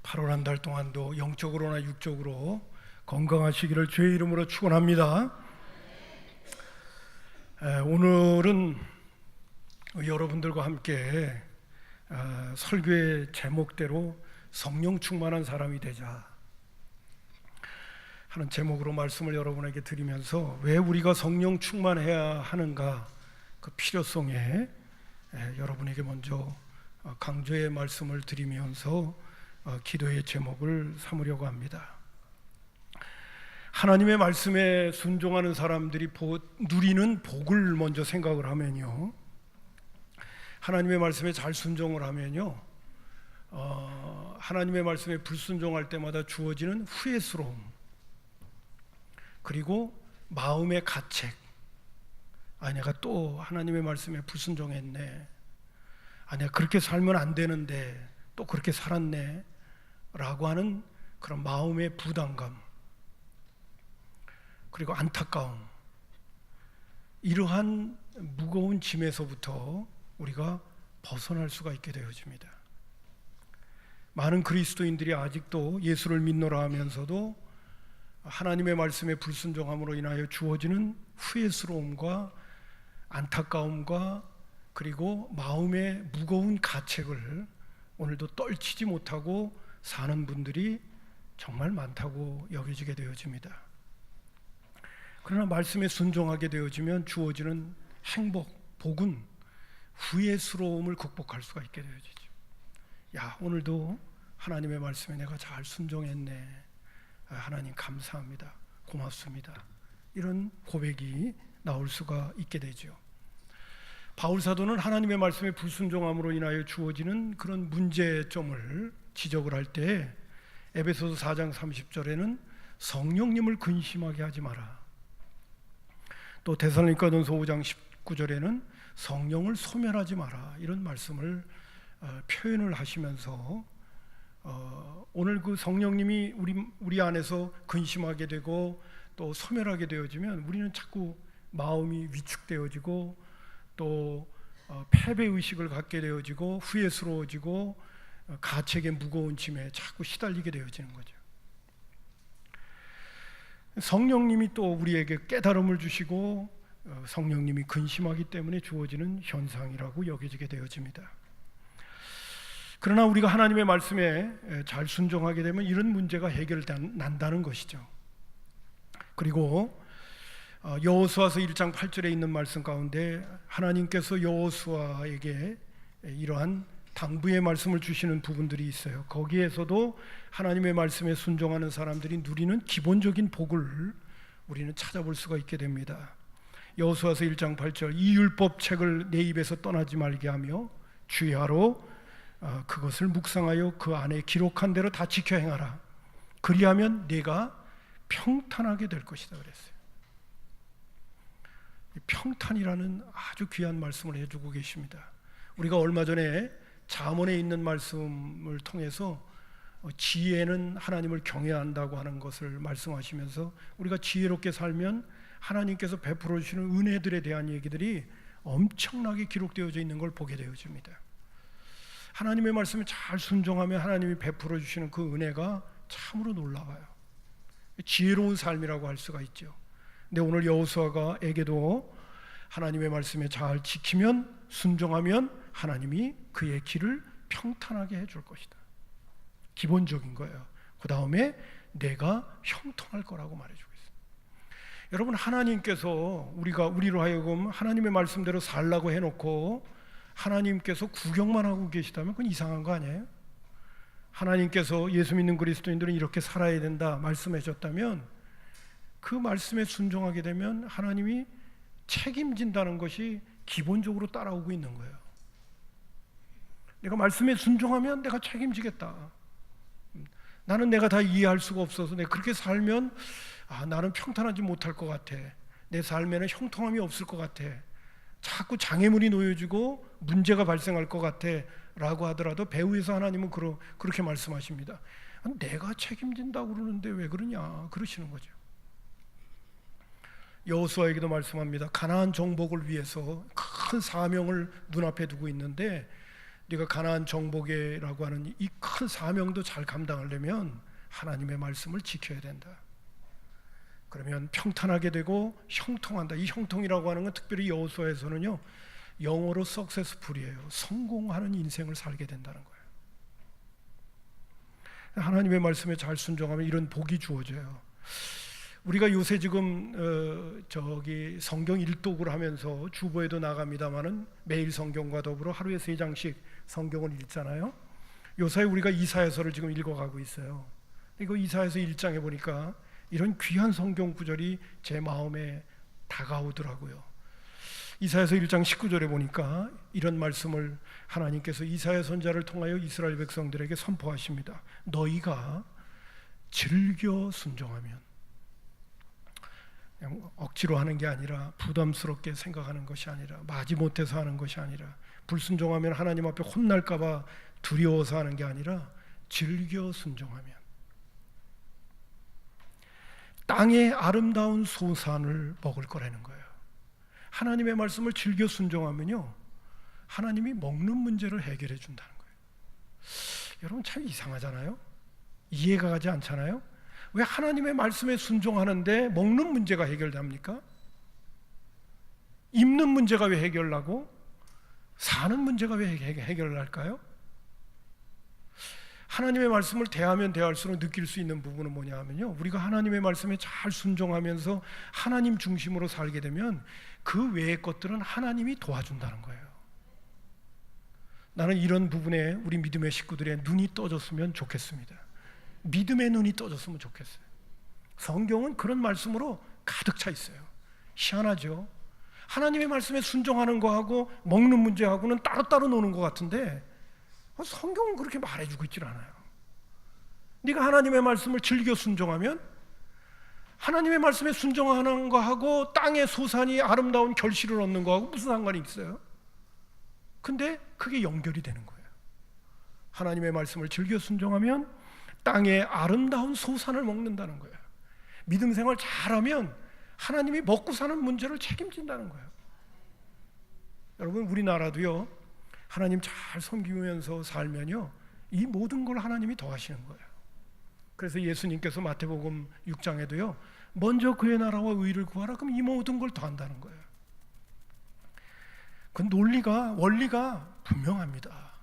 8월 한 달 동안도 영적으로나 육적으로 건강하시기를 주의 이름으로 축원합니다. 오늘은 여러분들과 함께 설교의 제목대로 성령 충만한 사람이 되자 하는 제목으로 말씀을 여러분에게 드리면서 왜 우리가 성령 충만해야 하는가, 그 필요성에 여러분에게 먼저 강조의 말씀을 드리면서 기도의 제목을 삼으려고 합니다. 하나님의 말씀에 순종하는 사람들이 누리는 복을 먼저 생각을 하면요, 하나님의 말씀에 잘 순종을 하면요, 하나님의 말씀에 불순종할 때마다 주어지는 후회스러움, 그리고 마음의 가책, 내가 또 하나님의 말씀에 불순종했네, 내가 그렇게 살면 안 되는데 또 그렇게 살았네 라고 하는 그런 마음의 부담감, 그리고 안타까움, 이러한 무거운 짐에서부터 우리가 벗어날 수가 있게 되어집니다. 많은 그리스도인들이 아직도 예수를 믿노라 하면서도 하나님의 말씀에 불순종함으로 인하여 주어지는 후회스러움과 안타까움과 그리고 마음의 무거운 가책을 오늘도 떨치지 못하고 사는 분들이 정말 많다고 여겨지게 되어집니다. 그러나 말씀에 순종하게 되어지면 주어지는 행복, 복은 후회스러움을 극복할 수가 있게 되어지죠. 오늘도 하나님의 말씀에 내가 잘 순종했네, 하나님 감사합니다, 고맙습니다, 이런 고백이 나올 수가 있게 되죠. 바울 사도는 하나님의 말씀에 불순종함으로 인하여 주어지는 그런 문제점을 지적을 할 때 에베소서 4장 30절에는 성령님을 근심하게 하지 마라, 또 데살로니가전서 5장 19절에는 성령을 소멸하지 마라, 이런 말씀을 표현을 하시면서 오늘 그 성령님이 우리 안에서 근심하게 되고 또 소멸하게 되어지면 우리는 자꾸 마음이 위축되어지고 또 패배의식을 갖게 되어지고 후회스러워지고 가책의 무거운 짐에 자꾸 시달리게 되어지는 거죠. 성령님이 또 우리에게 깨달음을 주시고 성령님이 근심하기 때문에 주어지는 현상이라고 여겨지게 되어집니다. 그러나 우리가 하나님의 말씀에 잘 순종하게 되면 이런 문제가 해결난다는 것이죠. 그리고 여호수아서 1장 8절에 있는 말씀 가운데 하나님께서 여호수아에게 이러한 당부의 말씀을 주시는 부분들이 있어요. 거기에서도 하나님의 말씀에 순종하는 사람들이 누리는 기본적인 복을 우리는 찾아볼 수가 있게 됩니다. 여호수아서 1장 8절, 이 율법책을 내 입에서 떠나지 말게 하며 주의하러 그것을 묵상하여 그 안에 기록한 대로 다 지켜 행하라, 그리하면 네가 평탄하게 될 것이다 그랬어요. 평탄이라는 아주 귀한 말씀을 해주고 계십니다. 우리가 얼마 전에 잠언에 있는 말씀을 통해서 지혜는 하나님을 경외한다고 하는 것을 말씀하시면서 우리가 지혜롭게 살면 하나님께서 베풀어 주시는 은혜들에 대한 얘기들이 엄청나게 기록되어져 있는 걸 보게 되어집니다. 하나님의 말씀에 잘 순종하면 하나님이 베풀어 주시는 그 은혜가 참으로 놀라워요. 지혜로운 삶이라고 할 수가 있죠. 근데 오늘 여호수아에게도 하나님의 말씀에 잘 지키면, 순종하면 하나님이 그의 길을 평탄하게 해줄 것이다. 기본적인 거예요. 그 다음에 내가 형통할 거라고 말해주고 있습니다. 여러분, 하나님께서 우리로 하여금 하나님의 말씀대로 살라고 해놓고 하나님께서 구경만 하고 계시다면 그건 이상한 거 아니에요? 하나님께서 예수 믿는 그리스도인들은 이렇게 살아야 된다 말씀해 주셨다면 그 말씀에 순종하게 되면 하나님이 책임진다는 것이 기본적으로 따라오고 있는 거예요. 내가 말씀에 순종하면 내가 책임지겠다. 나는 내가 다 이해할 수가 없어서 내가 그렇게 살면 나는 평탄하지 못할 것 같아, 내 삶에는 형통함이 없을 것 같아, 자꾸 장애물이 놓여지고 문제가 발생할 것 같아 라고 하더라도 배후에서 하나님은 그렇게 말씀하십니다. 내가 책임진다고 그러는데 왜 그러냐 그러시는 거죠. 여호수아에게도 말씀합니다. 가나안 정복을 위해서 큰 사명을 눈앞에 두고 있는데 네가 가나안 정복이라고 하는 이 큰 사명도 잘 감당하려면 하나님의 말씀을 지켜야 된다. 그러면 평탄하게 되고 형통한다. 이 형통이라고 하는 건 특별히 여호수아에서는요, 영어로 successful이에요. 성공하는 인생을 살게 된다는 거예요. 하나님의 말씀에 잘 순종하면 이런 복이 주어져요. 우리가 요새 지금 저기 성경 일독을 하면서 주보에도 나갑니다마는 매일 성경과 더불어 하루에 3장씩 성경을 읽잖아요. 요새 우리가 이사야서를 지금 읽어가고 있어요. 이거 이사야서 1장에 보니까 이런 귀한 성경 구절이 제 마음에 다가오더라고요. 이사야서 1장 19절에 보니까 이런 말씀을 하나님께서 이사야 선지자를 통하여 이스라엘 백성들에게 선포하십니다. 너희가 즐겨 순종하면, 그냥 억지로 하는 게 아니라, 부담스럽게 생각하는 것이 아니라, 마지못해서 하는 것이 아니라, 불순종하면 하나님 앞에 혼날까 봐 두려워서 하는 게 아니라 즐겨 순종하면 땅의 아름다운 소산을 먹을 거라는 거예요. 하나님의 말씀을 즐겨 순종하면요, 하나님이 먹는 문제를 해결해 준다는 거예요. 여러분 참 이상하잖아요. 이해가 가지 않잖아요. 왜 하나님의 말씀에 순종하는데 먹는 문제가 해결됩니까? 입는 문제가 왜 해결나고 사는 문제가 왜 해결날까요? 하나님의 말씀을 대하면 대할수록 느낄 수 있는 부분은 뭐냐 하면요, 우리가 하나님의 말씀에 잘 순종하면서 하나님 중심으로 살게 되면 그 외의 것들은 하나님이 도와준다는 거예요. 나는 이런 부분에 우리 믿음의 식구들의 눈이 떠졌으면 좋겠습니다. 믿음의 눈이 떠졌으면 좋겠어요. 성경은 그런 말씀으로 가득 차 있어요. 희한하죠. 하나님의 말씀에 순종하는 거하고 먹는 문제하고는 따로따로 노는 것 같은데 성경은 그렇게 말해주고 있질 않아요. 네가 하나님의 말씀을 즐겨 순종하면 하나님의 말씀에 순종하는 거하고 땅의 소산이 아름다운 결실을 얻는 거하고 무슨 상관이 있어요? 근데 그게 연결이 되는 거예요. 하나님의 말씀을 즐겨 순종하면 땅의 아름다운 소산을 먹는다는 거예요. 믿음 생활 잘하면 하나님이 먹고 사는 문제를 책임진다는 거예요. 여러분 우리나라도요, 하나님 잘 섬기면서 살면요, 이 모든 걸 하나님이 더하시는 거예요. 그래서 예수님께서 마태복음 6장에도요, 먼저 그의 나라와 의를 구하라, 그럼 이 모든 걸 더한다는 거예요. 그 원리가 분명합니다.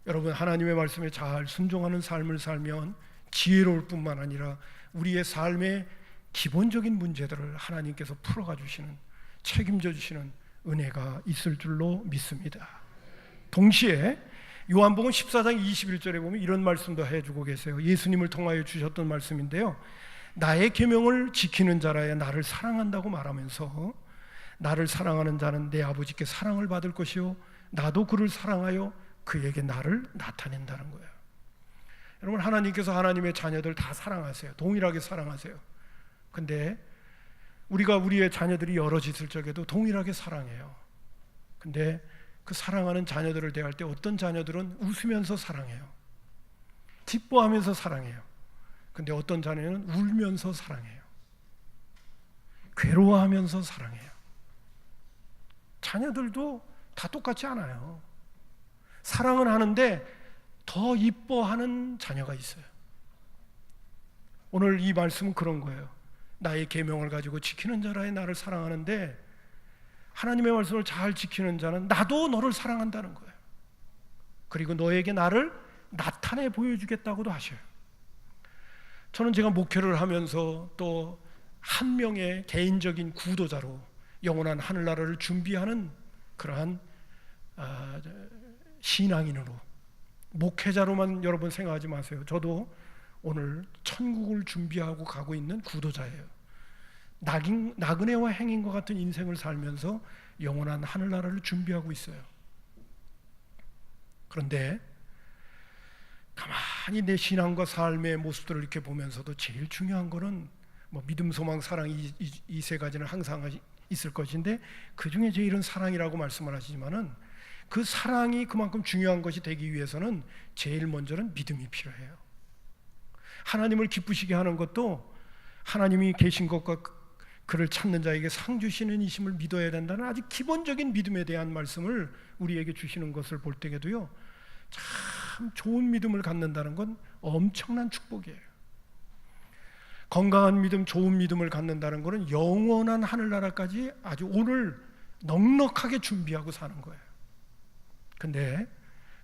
여러분 하나님의 말씀에 잘 순종하는 삶을 살면 지혜로울 뿐만 아니라 우리의 삶의 기본적인 문제들을 하나님께서 풀어가 주시는, 책임져 주시는 은혜가 있을 줄로 믿습니다. 동시에 요한복음 14장 21절에 보면 이런 말씀도 해주고 계세요. 예수님을 통하여 주셨던 말씀인데요, 나의 계명을 지키는 자라야 나를 사랑한다고 말하면서 나를 사랑하는 자는 내 아버지께 사랑을 받을 것이요 나도 그를 사랑하여 그에게 나를 나타낸다는 거예요. 여러분 하나님께서 하나님의 자녀들 다 사랑하세요. 동일하게 사랑하세요. 근데 우리가 우리의 자녀들이 여럿있을 적에도 동일하게 사랑해요. 근데 그 사랑하는 자녀들을 대할 때 어떤 자녀들은 웃으면서 사랑해요. 기뻐하면서 사랑해요. 근데 어떤 자녀는 울면서 사랑해요. 괴로워하면서 사랑해요. 자녀들도 다 똑같지 않아요. 사랑은 하는데 더 이뻐하는 자녀가 있어요. 오늘 이 말씀은 그런 거예요. 나의 계명을 가지고 지키는 자라야 나를 사랑하는데 하나님의 말씀을 잘 지키는 자는 나도 너를 사랑한다는 거예요. 그리고 너에게 나를 나타내 보여주겠다고도 하셔요. 저는 제가 목회를 하면서 또 한 명의 개인적인 구도자로 영원한 하늘나라를 준비하는 그러한 신앙인으로, 목회자로만 여러분 생각하지 마세요. 저도 오늘 천국을 준비하고 가고 있는 구도자예요. 나그네와 행인과 같은 인생을 살면서 영원한 하늘나라를 준비하고 있어요. 그런데 가만히 내 신앙과 삶의 모습들을 이렇게 보면서도 제일 중요한 거는 뭐 믿음, 소망, 사랑 이 세 가지는 항상 있을 것인데 그 중에 제일은 사랑이라고 말씀을 하시지만은 그 사랑이 그만큼 중요한 것이 되기 위해서는 제일 먼저는 믿음이 필요해요. 하나님을 기쁘시게 하는 것도 하나님이 계신 것과 그를 찾는 자에게 상 주시는 이심을 믿어야 된다는 아주 기본적인 믿음에 대한 말씀을 우리에게 주시는 것을 볼 때에도요, 참 좋은 믿음을 갖는다는 건 엄청난 축복이에요. 건강한 믿음, 좋은 믿음을 갖는다는 것은 영원한 하늘나라까지 아주 오늘 넉넉하게 준비하고 사는 거예요. 근데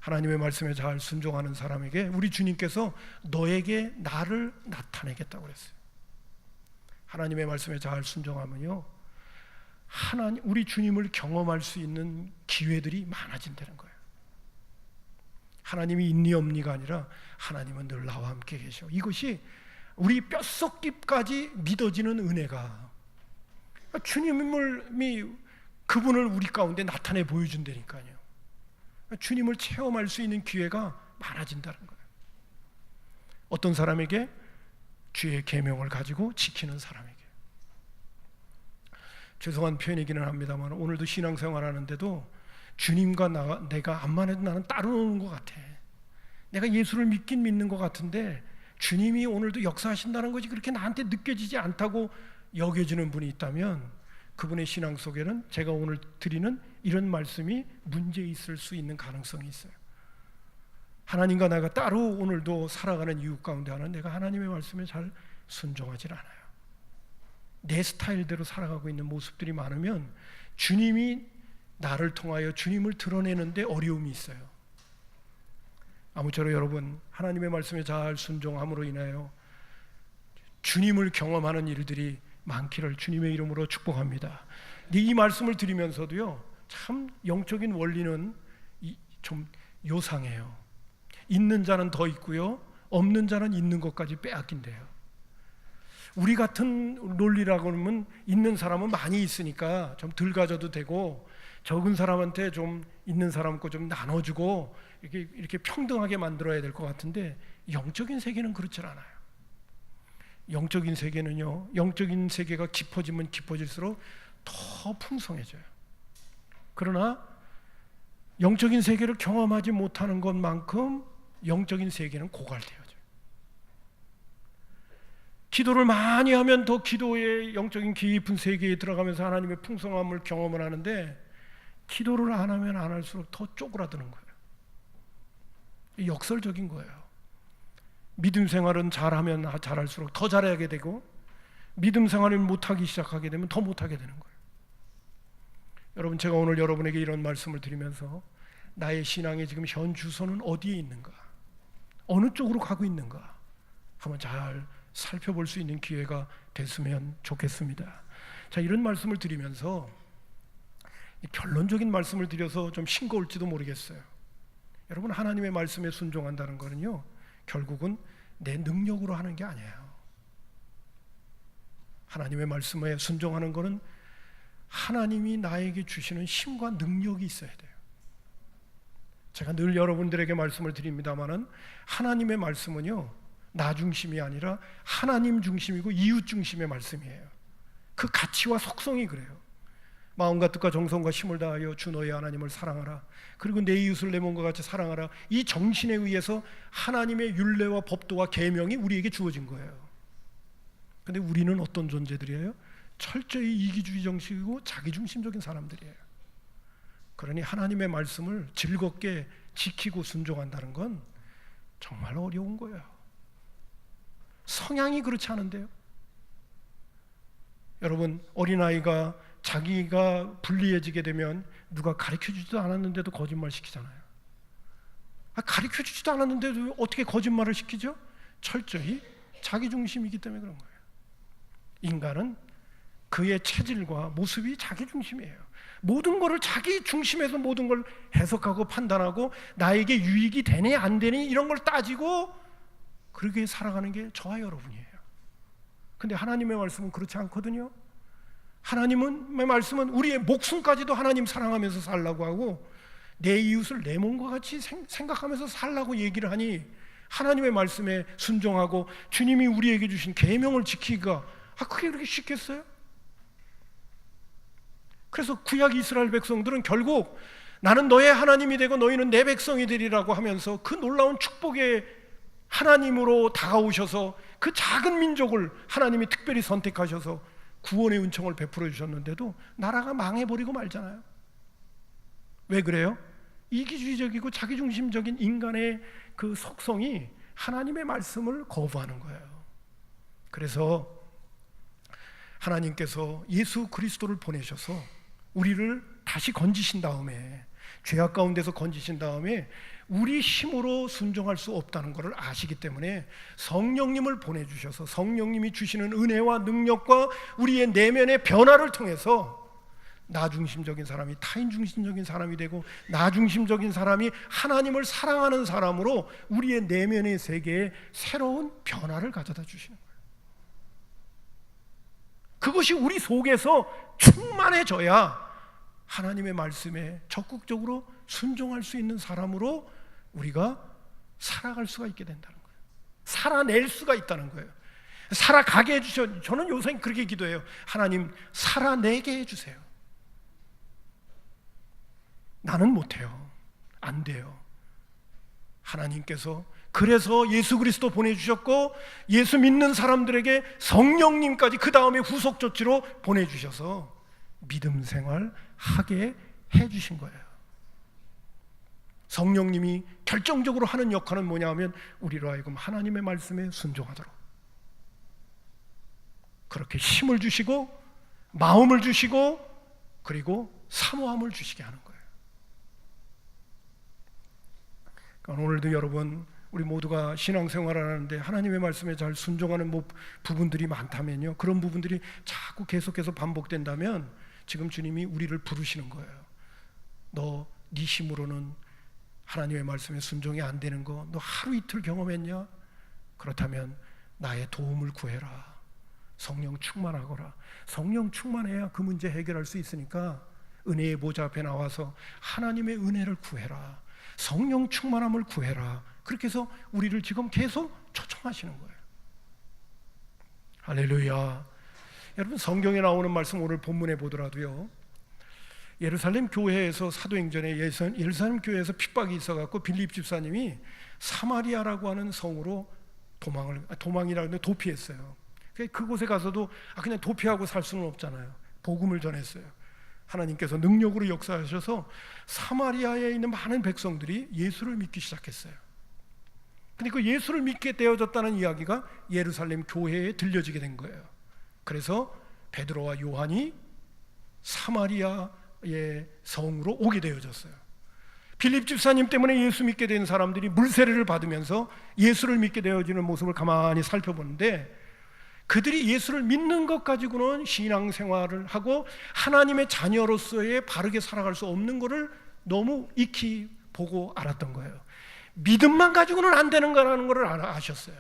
하나님의 말씀에 잘 순종하는 사람에게 우리 주님께서 너에게 나를 나타내겠다고 그랬어요. 하나님의 말씀에 잘 순종하면요, 우리 주님을 경험할 수 있는 기회들이 많아진다는 거예요. 하나님이 있니 없니가 아니라 하나님은 늘 나와 함께 계셔. 이것이 우리 뼛속 깊까지 믿어지는 은혜가, 주님이 그분을 우리 가운데 나타내 보여준다니까요. 주님을 체험할 수 있는 기회가 많아진다는 거예요. 어떤 사람에게? 주의 계명을 가지고 지키는 사람에게. 죄송한 표현이기는 합니다만 오늘도 신앙생활 하는데도 주님과 내가 암만 해도 나는 따로 노는 것 같아. 내가 예수를 믿긴 믿는 것 같은데 주님이 오늘도 역사하신다는 것이 그렇게 나한테 느껴지지 않다고 여겨지는 분이 있다면 그분의 신앙 속에는 제가 오늘 드리는 이런 말씀이 문제 있을 수 있는 가능성이 있어요. 하나님과 내가 따로 오늘도 살아가는 이유 가운데 하나는 내가 하나님의 말씀에 잘 순종하지 않아요. 내 스타일대로 살아가고 있는 모습들이 많으면 주님이 나를 통하여 주님을 드러내는데 어려움이 있어요. 아무쪼록 여러분, 하나님의 말씀에 잘 순종함으로 인하여 주님을 경험하는 일들이 많기를 주님의 이름으로 축복합니다. 이 말씀을 드리면서도요, 참 영적인 원리는 좀 요상해요. 있는 자는 더 있고요, 없는 자는 있는 것까지 빼앗긴대요. 우리 같은 논리라고 하면 있는 사람은 많이 있으니까 좀 덜 가져도 되고, 적은 사람한테 좀 있는 사람 거 좀 나눠주고 이렇게 평등하게 만들어야 될 것 같은데, 영적인 세계는 그렇지 않아요. 영적인 세계는요, 영적인 세계가 깊어지면 깊어질수록 더 풍성해져요. 그러나 영적인 세계를 경험하지 못하는 것만큼 영적인 세계는 고갈되어져요. 기도를 많이 하면 더 기도의 영적인 깊은 세계에 들어가면서 하나님의 풍성함을 경험을 하는데, 기도를 안 하면 안 할수록 더 쪼그라드는 거예요. 역설적인 거예요. 믿음 생활은 잘하면 잘할수록 더 잘하게 되고, 믿음 생활을 못하기 시작하게 되면 더 못하게 되는 거예요. 여러분, 제가 오늘 여러분에게 이런 말씀을 드리면서 나의 신앙의 지금 현 주소는 어디에 있는가, 어느 쪽으로 가고 있는가 한번 잘 살펴볼 수 있는 기회가 됐으면 좋겠습니다. 자, 이런 말씀을 드리면서 결론적인 말씀을 드려서 좀 싱거울지도 모르겠어요. 여러분, 하나님의 말씀에 순종한다는 거는요, 결국은 내 능력으로 하는 게 아니에요. 하나님의 말씀에 순종하는 거는 하나님이 나에게 주시는 힘과 능력이 있어야 돼요. 제가 늘 여러분들에게 말씀을 드립니다마는 하나님의 말씀은요, 나 중심이 아니라 하나님 중심이고 이웃 중심의 말씀이에요. 그 가치와 속성이 그래요. 마음과 뜻과 정성과 힘을 다하여 주 너의 하나님을 사랑하라, 그리고 내 이웃을 내 몸과 같이 사랑하라. 이 정신에 의해서 하나님의 율례와 법도와 계명이 우리에게 주어진 거예요. 근데 우리는 어떤 존재들이에요? 철저히 이기주의 정식이고 자기중심적인 사람들이에요. 그러니 하나님의 말씀을 즐겁게 지키고 순종한다는 건 정말 어려운 거예요. 성향이 그렇지 않은데요. 여러분, 어린아이가 자기가 불리해지게 되면 누가 가르쳐주지도 않았는데도 거짓말 시키잖아요. 가르쳐주지도 않았는데도 어떻게 거짓말을 시키죠? 철저히 자기중심이기 때문에 그런 거예요. 인간은 그의 체질과 모습이 자기중심이에요. 모든 것을 자기 중심에서 모든 걸 해석하고 판단하고 나에게 유익이 되니 안 되니 이런 걸 따지고 그렇게 살아가는 게 저와 여러분이에요. 근데 하나님의 말씀은 그렇지 않거든요. 하나님의 말씀은 우리의 목숨까지도 하나님 사랑하면서 살라고 하고 내 이웃을 내 몸과 같이 생각하면서 살라고 얘기를 하니, 하나님의 말씀에 순종하고 주님이 우리에게 주신 계명을 지키기가 그게 그렇게 쉽겠어요? 그래서 구약 이스라엘 백성들은 결국 나는 너의 하나님이 되고 너희는 내 백성이 되리라고 하면서 그 놀라운 축복의 하나님으로 다가오셔서 그 작은 민족을 하나님이 특별히 선택하셔서 구원의 은총을 베풀어 주셨는데도 나라가 망해버리고 말잖아요. 왜 그래요? 이기주의적이고 자기중심적인 인간의 그 속성이 하나님의 말씀을 거부하는 거예요. 그래서 하나님께서 예수 그리스도를 보내셔서 우리를 다시 건지신 다음에, 죄악 가운데서 건지신 다음에 우리 힘으로 순종할 수 없다는 것을 아시기 때문에 성령님을 보내주셔서 성령님이 주시는 은혜와 능력과 우리의 내면의 변화를 통해서 나 중심적인 사람이 타인 중심적인 사람이 되고, 나 중심적인 사람이 하나님을 사랑하는 사람으로 우리의 내면의 세계에 새로운 변화를 가져다 주시는 거예요. 그것이 우리 속에서 충만해져야 하나님의 말씀에 적극적으로 순종할 수 있는 사람으로 우리가 살아갈 수가 있게 된다는 거예요. 살아낼 수가 있다는 거예요. 살아가게 해주셔. 저는 요새 그렇게 기도해요. 하나님, 살아내게 해주세요. 나는 못해요. 안 돼요. 하나님께서 그래서 예수 그리스도 보내주셨고, 예수 믿는 사람들에게 성령님까지 그 다음에 후속 조치로 보내주셔서 믿음 생활 하게 해주신 거예요. 성령님이 결정적으로 하는 역할은 뭐냐 하면 우리로 하여금 하나님의 말씀에 순종하도록 그렇게 힘을 주시고 마음을 주시고 그리고 사모함을 주시게 하는 거예요. 그러니까 오늘도 여러분, 우리 모두가 신앙생활을 하는데 하나님의 말씀에 잘 순종하는 부분들이 많다면요, 그런 부분들이 자꾸 계속해서 반복된다면 지금 주님이 우리를 부르시는 거예요. 너 네 힘으로는 하나님의 말씀에 순종이 안 되는 거 너 하루 이틀 경험했냐? 그렇다면 나의 도움을 구해라. 성령 충만하거라. 성령 충만해야 그 문제 해결할 수 있으니까 은혜의 보좌 앞에 나와서 하나님의 은혜를 구해라. 성령 충만함을 구해라. 그렇게 해서 우리를 지금 계속 초청하시는 거예요. 할렐루야. 여러분, 성경에 나오는 말씀 오늘 본문에 보더라도요, 예루살렘 교회에서 사도행전에 예루살렘 교회에서 핍박이 있어갖고 빌립 집사님이 사마리아라고 하는 성으로 도망이라고 하는데 도피했어요. 그곳에 가서도 그냥 도피하고 살 수는 없잖아요. 복음을 전했어요. 하나님께서 능력으로 역사하셔서 사마리아에 있는 많은 백성들이 예수를 믿기 시작했어요. 근데 그 예수를 믿게 되어졌다는 이야기가 예루살렘 교회에 들려지게 된 거예요. 그래서 베드로와 요한이 사마리아의 성으로 오게 되어졌어요. 빌립 집사님 때문에 예수 믿게 된 사람들이 물세례를 받으면서 예수를 믿게 되어지는 모습을 가만히 살펴보는데, 그들이 예수를 믿는 것 가지고는 신앙생활을 하고 하나님의 자녀로서의 바르게 살아갈 수 없는 것을 너무 익히 보고 알았던 거예요. 믿음만 가지고는 안 되는 거라는 것을 아셨어요.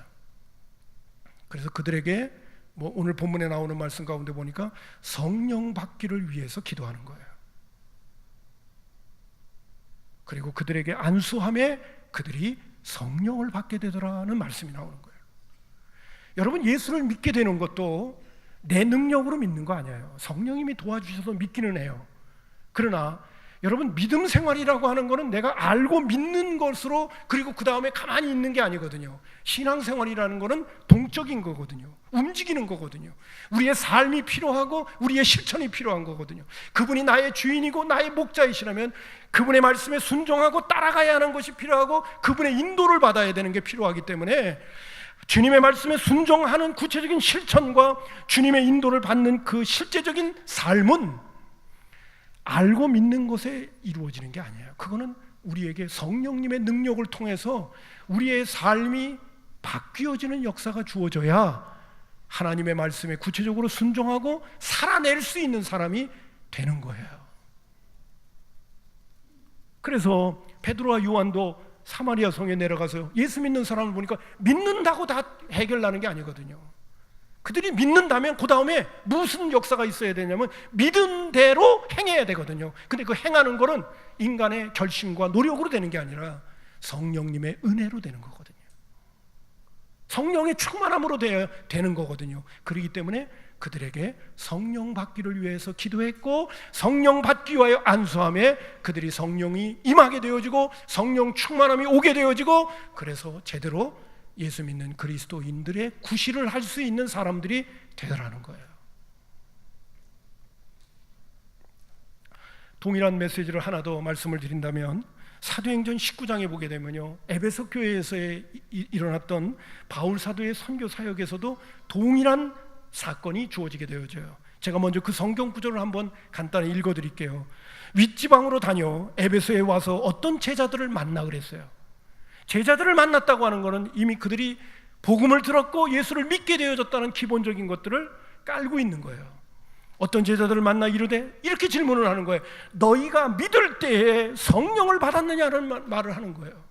그래서 그들에게 오늘 본문에 나오는 말씀 가운데 보니까 성령 받기를 위해서 기도하는 거예요. 그리고 그들에게 안수함에 그들이 성령을 받게 되더라는 말씀이 나오는 거예요. 여러분, 예수를 믿게 되는 것도 내 능력으로 믿는 거 아니에요. 성령님이 도와주셔서 믿기는 해요. 그러나 여러분, 믿음 생활이라고 하는 거는 내가 알고 믿는 것으로, 그리고 그 다음에 가만히 있는 게 아니거든요. 신앙생활이라는 거는 동적인 거거든요. 움직이는 거거든요. 우리의 삶이 필요하고 우리의 실천이 필요한 거거든요. 그분이 나의 주인이고 나의 목자이시라면 그분의 말씀에 순종하고 따라가야 하는 것이 필요하고 그분의 인도를 받아야 되는 게 필요하기 때문에 주님의 말씀에 순종하는 구체적인 실천과 주님의 인도를 받는 그 실제적인 삶은 알고 믿는 것에 이루어지는 게 아니에요. 그거는 우리에게 성령님의 능력을 통해서 우리의 삶이 바뀌어지는 역사가 주어져야 하나님의 말씀에 구체적으로 순종하고 살아낼 수 있는 사람이 되는 거예요. 그래서 베드로와 요한도 사마리아 성에 내려가서 예수 믿는 사람을 보니까 믿는다고 다 해결나는 게 아니거든요. 그들이 믿는다면 그 다음에 무슨 역사가 있어야 되냐면 믿은 대로 행해야 되거든요. 근데 그 행하는 거는 인간의 결심과 노력으로 되는 게 아니라 성령님의 은혜로 되는 거거든요. 성령의 충만함으로 되는 거거든요. 그렇기 때문에 그들에게 성령 받기를 위해서 기도했고, 성령 받기 위하여 안수함에 그들이 성령이 임하게 되어지고 성령 충만함이 오게 되어지고, 그래서 제대로 예수 믿는 그리스도인들의 구실을 할 수 있는 사람들이 되더라는 거예요. 동일한 메시지를 하나 더 말씀을 드린다면 사도행전 19장에 보게 되면요, 에베소 교회에서 일어났던 바울 사도의 선교 사역에서도 동일한 사건이 주어지게 되어져요. 제가 먼저 그 성경 구절을 한번 간단히 읽어드릴게요. 윗지방으로 다녀 에베소에 와서 어떤 제자들을 만나 그랬어요. 제자들을 만났다고 하는 것은 이미 그들이 복음을 들었고 예수를 믿게 되어졌다는 기본적인 것들을 깔고 있는 거예요. 어떤 제자들을 만나 이르되 이렇게 질문을 하는 거예요. 너희가 믿을 때에 성령을 받았느냐는 말을 하는 거예요.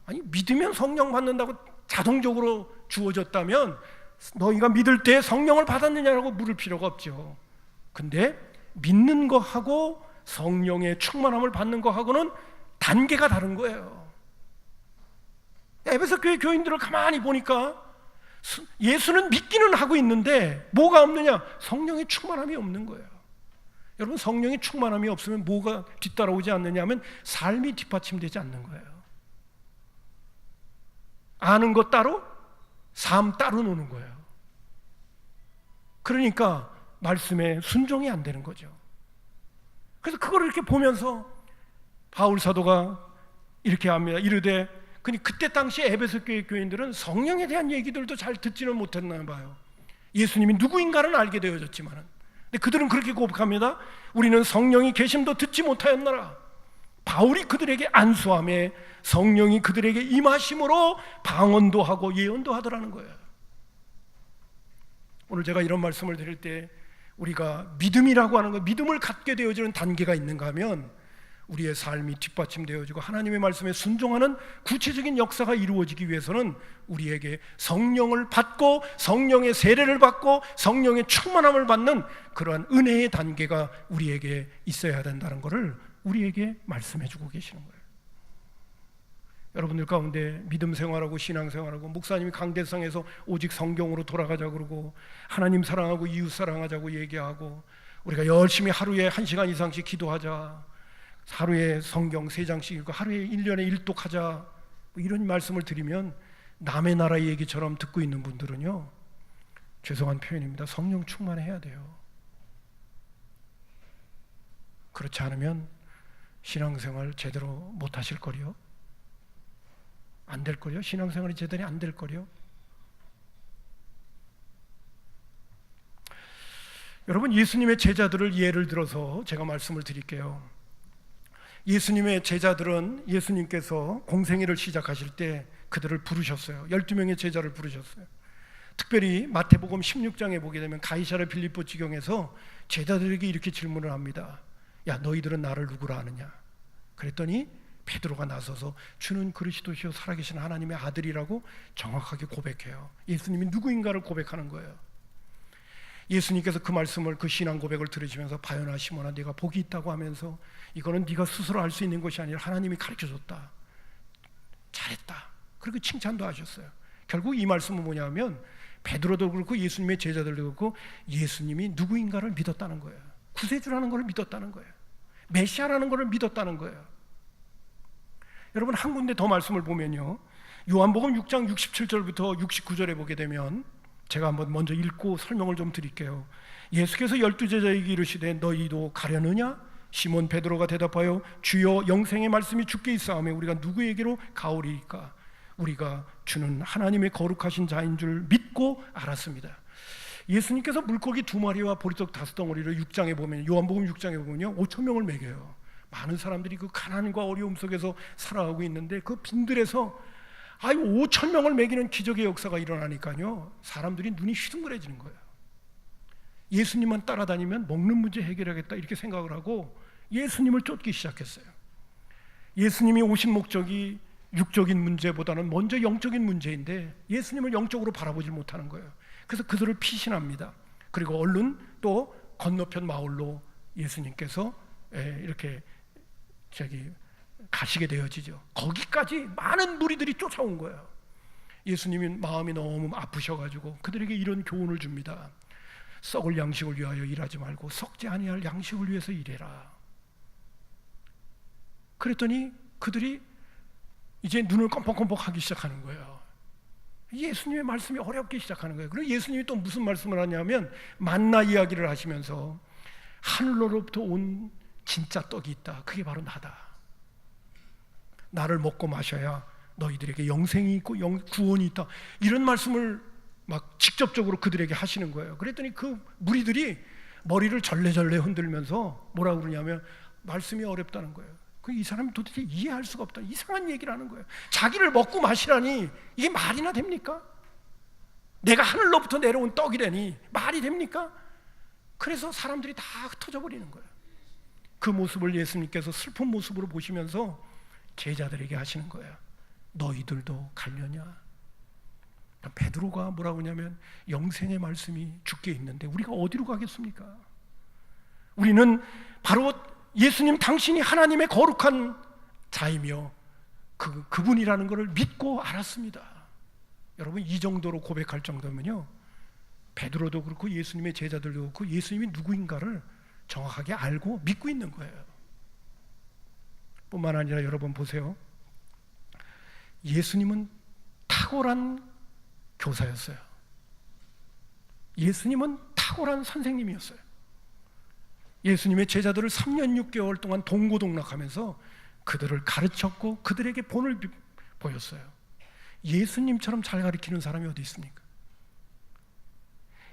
아니, 믿으면 성령 받는다고 자동적으로 주어졌다면 너희가 믿을 때에 성령을 받았느냐라고 물을 필요가 없죠. 근데 믿는 거하고 성령의 충만함을 받는 거하고는 단계가 다른 거예요. 에베소 교회 교인들을 가만히 보니까 예수는 믿기는 하고 있는데 뭐가 없느냐? 성령의 충만함이 없는 거예요. 여러분, 성령의 충만함이 없으면 뭐가 뒤따라오지 않느냐 하면 삶이 뒷받침되지 않는 거예요. 아는 것 따로, 삶 따로 노는 거예요. 그러니까 말씀에 순종이 안 되는 거죠. 그래서 그걸 이렇게 보면서 바울 사도가 이렇게 합니다. 이르되, 그때 당시 에베소 교회 교인들은 성령에 대한 얘기들도 잘 듣지는 못했나 봐요. 예수님이 누구인가는 알게 되어졌지만, 근데 그들은 그렇게 고백합니다. 우리는 성령이 계심도 듣지 못하였노라. 바울이 그들에게 안수함에 성령이 그들에게 임하심으로 방언도 하고 예언도 하더라는 거예요. 오늘 제가 이런 말씀을 드릴 때 우리가 믿음이라고 하는 것, 믿음을 갖게 되어지는 단계가 있는가 하면 우리의 삶이 뒷받침되어지고 하나님의 말씀에 순종하는 구체적인 역사가 이루어지기 위해서는 우리에게 성령을 받고 성령의 세례를 받고 성령의 충만함을 받는 그러한 은혜의 단계가 우리에게 있어야 된다는 것을 우리에게 말씀해 주고 계시는 거예요. 여러분들 가운데 믿음 생활하고 신앙 생활하고 목사님이 강대상에서 오직 성경으로 돌아가자 그러고 하나님 사랑하고 이웃 사랑하자고 얘기하고 우리가 열심히 하루에 1시간 이상씩 기도하자, 하루에 성경 3장씩 읽고 하루에 1년에 1독하자, 뭐 이런 말씀을 드리면 남의 나라 얘기처럼 듣고 있는 분들은요, 죄송한 표현입니다, 성령 충만해야 돼요. 그렇지 않으면 신앙생활 제대로 못 하실 거요. 안 될 거요. 신앙생활이 제대로 안 될 거요. 여러분, 예수님의 제자들을 예를 들어서 제가 말씀을 드릴게요. 예수님의 제자들은 예수님께서 공생애를 시작하실 때 그들을 부르셨어요. 12명의 제자를 부르셨어요. 특별히 마태복음 16장에 보게 되면 가이사랴 빌립보 지경에서 제자들에게 이렇게 질문을 합니다. 야, 너희들은 나를 누구라 아느냐? 그랬더니 베드로가 나서서 주는 그리스도시요 살아계신 하나님의 아들이라고 정확하게 고백해요. 예수님이 누구인가를 고백하는 거예요. 예수님께서 그 말씀을, 그 신앙 고백을 들으시면서 바요나 시몬아 네가 복이 있다고 하면서 이거는 네가 스스로 할 수 있는 것이 아니라 하나님이 가르쳐줬다, 잘했다, 그리고 칭찬도 하셨어요. 결국 이 말씀은 뭐냐면 베드로도 그렇고 예수님의 제자들도 그렇고 예수님이 누구인가를 믿었다는 거예요. 구세주라는 걸 믿었다는 거예요. 메시아라는 걸 믿었다는 거예요. 여러분, 한 군데 더 말씀을 보면요, 요한복음 6장 67절부터 69절에 보게 되면 제가 한번 먼저 읽고 설명을 좀 드릴게요. 예수께서 12제자에게 이르시되 너희도 가려느냐? 시몬 베드로가 대답하여 주여 영생의 말씀이 주께 있사오매 우리가 누구에게로 가오리이까? 우리가 주는 하나님의 거룩하신 자인 줄 믿고 알았습니다. 예수님께서 물고기 2마리와 보리떡 5덩어리를 6장에 보면, 요한복음 6장에 보면요 5,000명을 먹여요. 많은 사람들이 그 가난과 어려움 속에서 살아가고 있는데 그 빈들에서 5,000명을 먹이는 기적의 역사가 일어나니까요 사람들이 눈이 휘둥그레지는 거예요. 예수님만 따라다니면 먹는 문제 해결하겠다 이렇게 생각을 하고 예수님을 쫓기 시작했어요. 예수님이 오신 목적이 육적인 문제보다는 먼저 영적인 문제인데 예수님을 영적으로 바라보지 못하는 거예요. 그래서 그들을 피신합니다. 그리고 얼른 또 건너편 마을로 예수님께서 이렇게 가시게 되어지죠. 거기까지 많은 무리들이 쫓아온 거예요. 예수님이 마음이 너무 아프셔가지고 그들에게 이런 교훈을 줍니다. 썩을 양식을 위하여 일하지 말고 썩지 아니할 양식을 위해서 일해라. 그랬더니 그들이 이제 눈을 껌뻑껌뻑 하기 시작하는 거예요. 예수님의 말씀이 어렵게 시작하는 거예요. 그리고 예수님이 또 무슨 말씀을 하냐면 만나 이야기를 하시면서 하늘로부터 온 진짜 떡이 있다. 그게 바로 나다. 나를 먹고 마셔야 너희들에게 영생이 있고 구원이 있다. 이런 말씀을 막 직접적으로 그들에게 하시는 거예요. 그랬더니 그 무리들이 머리를 절레절레 흔들면서 뭐라고 그러냐면 말씀이 어렵다는 거예요. 이 사람이 도대체 이해할 수가 없다. 이상한 얘기를 하는 거예요. 자기를 먹고 마시라니 이게 말이나 됩니까? 내가 하늘로부터 내려온 떡이라니 말이 됩니까? 그래서 사람들이 다 흩어져 버리는 거예요. 그 모습을 예수님께서 슬픈 모습으로 보시면서 제자들에게 하시는 거예요. 너희들도 갈려냐? 베드로가 뭐라고 하냐면 영생의 말씀이 주께 있는데 우리가 어디로 가겠습니까? 우리는 바로 예수님 당신이 하나님의 거룩한 자이며 그분이라는 것을 믿고 알았습니다. 여러분, 이 정도로 고백할 정도면요, 베드로도 그렇고 예수님의 제자들도 그렇고 예수님이 누구인가를 정확하게 알고 믿고 있는 거예요. 뿐만 아니라 여러분 보세요. 예수님은 탁월한 교사였어요. 예수님은 탁월한 선생님이었어요. 예수님의 제자들을 3년 6개월 동안 동고동락하면서 그들을 가르쳤고 그들에게 본을 보였어요. 예수님처럼 잘 가르치는 사람이 어디 있습니까?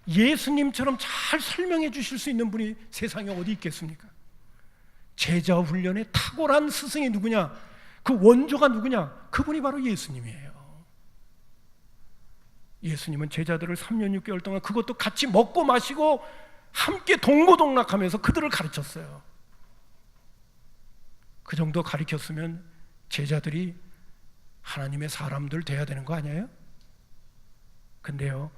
예수님처럼 잘 설명해 주실 수 있는 분이 세상에 어디 있겠습니까? 제자 훈련에 탁월한 스승이 누구냐? 그 원조가 누구냐? 그분이 바로 예수님이에요. 예수님은 제자들을 3년 6개월 동안 그것도 같이 먹고 마시고 함께 동고동락하면서 그들을 가르쳤어요. 그 정도 가르쳤으면 제자들이 하나님의 사람들 돼야 되는 거 아니에요? 근데요,